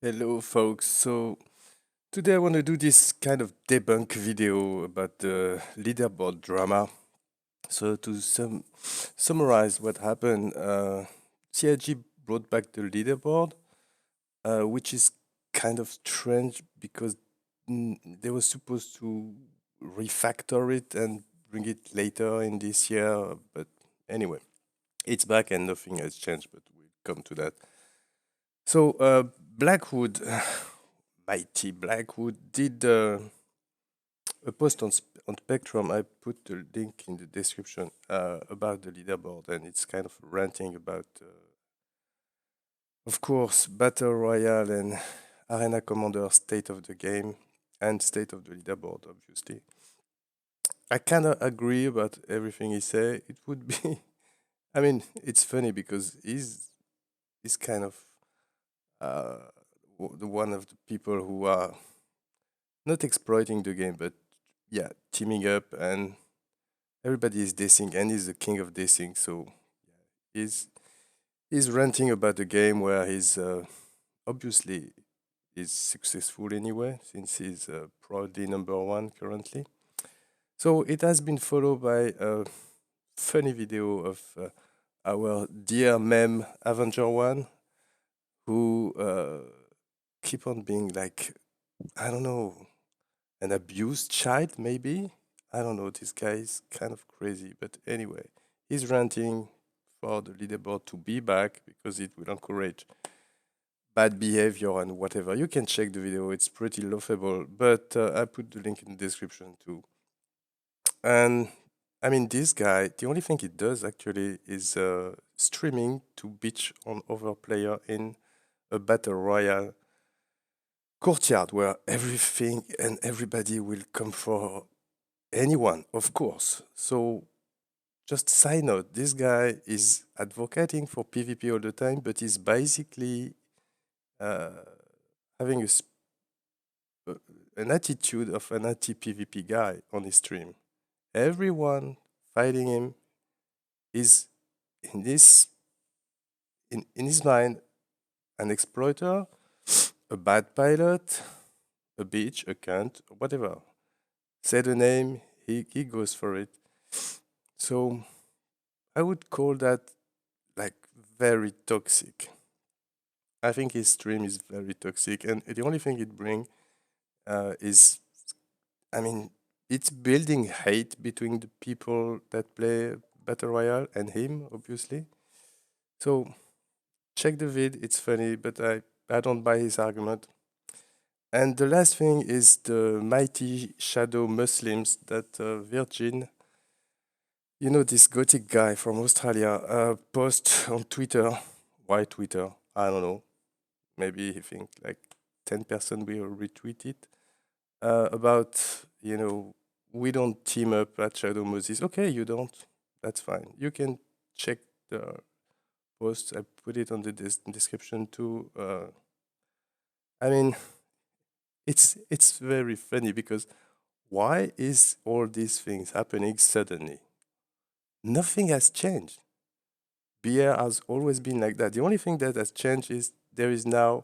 Hello, folks. So today I want to do this kind of debunk video about the leaderboard drama. So to summarize what happened, CIG brought back the leaderboard, which is kind of strange because they were supposed to refactor it and bring it later in this year. But anyway, it's back and nothing has changed, but we'll come to that. So Blackwood, mighty Blackwood, did a post on Spectrum. I put the link in the description about the leaderboard, and it's kind of ranting about, of course, Battle Royale and Arena Commander state of the game and state of the leaderboard, obviously. I kind of agree about everything he said. It would be, I mean, it's funny because he's kind of uh, the one of the people who are not exploiting the game, but yeah, teaming up, and everybody is dissing, and he's the king of dissing. So he's he's ranting about the game where he's obviously is successful anyway, since he's proudly number one currently. So it has been followed by a funny video of our dear meme Avenger One, who keep on being like, I don't know, an abused child, maybe. I don't know. This guy is kind of crazy, but anyway, he's ranting for the leaderboard to be back because it will encourage bad behavior and whatever. You can check the video; it's pretty laughable. But I put the link in the description too. And I mean, this guy, the only thing he does actually is streaming to bitch on other player in a battle royale courtyard where everything and everybody will come for anyone, of course. So just side note, this guy is advocating for PvP all the time, but he's basically uh, having uh, an attitude of an anti-PvP guy on his stream. Everyone fighting him is in this in his mind an exploiter, a bad pilot, a bitch, a cunt, whatever. Say the name, he goes for it. So I would call that like very toxic. I think his stream is very toxic, and the only thing it brings is, I mean, it's building hate between the people that play Battle Royale and him, obviously. So check the vid, it's funny, but I don't buy his argument. And the last thing is the mighty shadow Muslims that Virgin, you know, this gothic guy from Australia, post on Twitter. Why Twitter? I don't know. Maybe he think like 10% will retweet it about, you know, we don't team up at Shadow Moses. Okay, you don't. That's fine. You can check the post. I put it on the description too. I mean, it's very funny because why is all these things happening suddenly? Nothing has changed. BR has always been like that. The only thing that has changed is there is now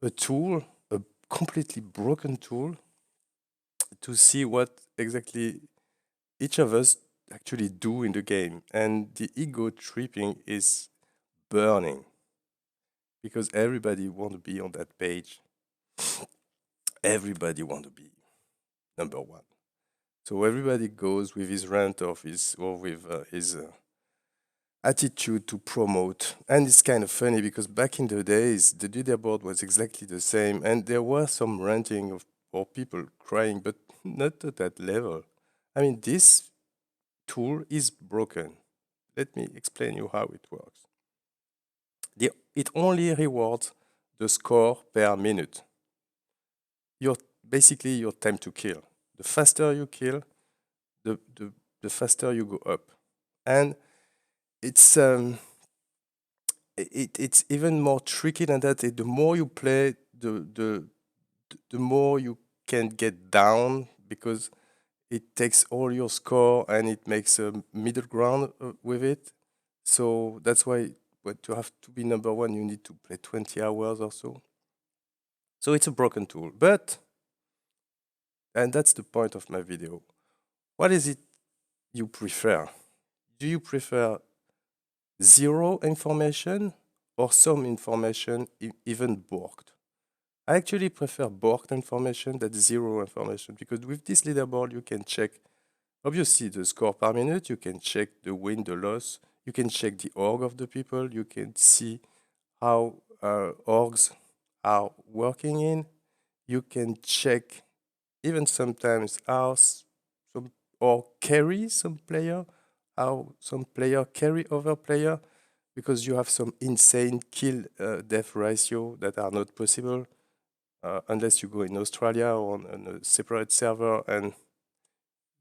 a tool, a completely broken tool, to see what exactly each of us actually do in the game. And the ego tripping is burning because everybody want to be on that page. Everybody want to be number one. So everybody goes with his rant of his or with his attitude to promote. And it's kind of funny because back in the days, the leaderboard was exactly the same, and there was some ranting of or people crying, but not at that level. I mean, this tool is broken. Let me explain you how it works. It only rewards the score per minute. Your basically your time to kill. The faster you kill, the faster you go up. And it's it's even more tricky than that. The more you play, the more you can get down because it takes all your score and it makes a middle ground with it. So that's why, but to have to be number one, you need to play 20 hours or so. So it's a broken tool, but, and that's the point of my video, what is it you prefer? Do you prefer zero information or some information, even borked? I actually prefer borked information than zero information, because with this leaderboard, you can check, obviously, the score per minute, you can check the win, the loss, you can check the org of the people, you can see how orgs are working in, you can check even sometimes how some or carry some player, how some player carry other player, because you have some insane kill death ratio that are not possible unless you go in Australia or on a separate server and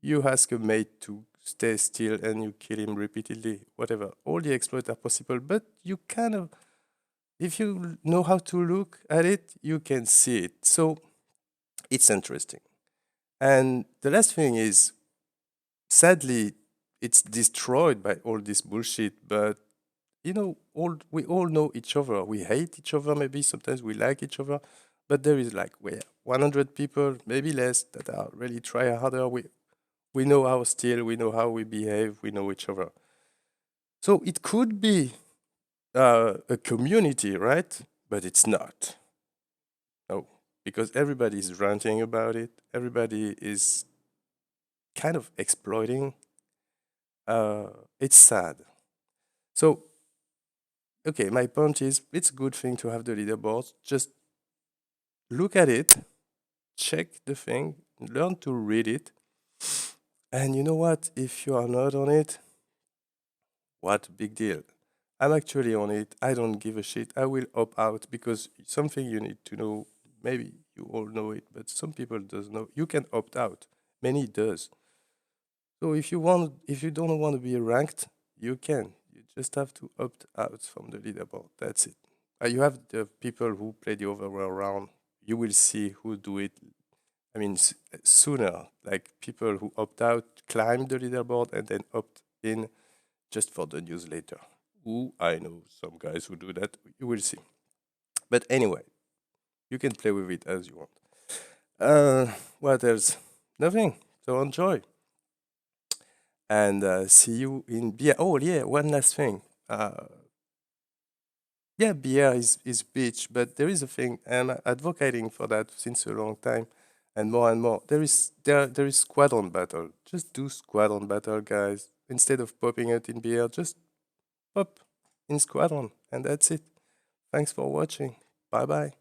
you ask a mate to stay still and you kill him repeatedly, whatever. All the exploits are possible, but you kind of, if you know how to look at it, you can see it. So it's interesting. And the last thing is, sadly, it's destroyed by all this bullshit, but we all know each other. We hate each other, maybe sometimes we like each other, but there is like 100 people, maybe less, that are really try harder. We know our style, we know how we behave, we know each other. So it could be a community, right? But it's not. No, because everybody is ranting about it. Everybody is kind of exploiting. It's sad. So, okay, my point is, it's a good thing to have the leaderboards. Just look at it, check the thing, learn to read it. And you know what? If you are not on it, what big deal? I'm actually on it. I don't give a shit. I will opt out, because something you need to know, maybe you all know it, but some people doesn't know. You can opt out. Many does. So if you don't want to be ranked, you can. You just have to opt out from the leaderboard. That's it. You have the people who play the other way around. You will see who do it. I mean, sooner. Like people who opt out climb the leaderboard and then opt in just for the newsletter. Ooh, I know some guys who do that. You will see. But anyway, you can play with it as you want. What else? Nothing. So enjoy. And see you in beer. Oh, yeah, one last thing. Yeah, beer is bitch, but there is a thing, and I'm advocating for that since a long time, and more. There is squadron battle. Just do squadron battle, guys. Instead of popping it in beer, just pop in squadron, and that's it. Thanks for watching. Bye bye.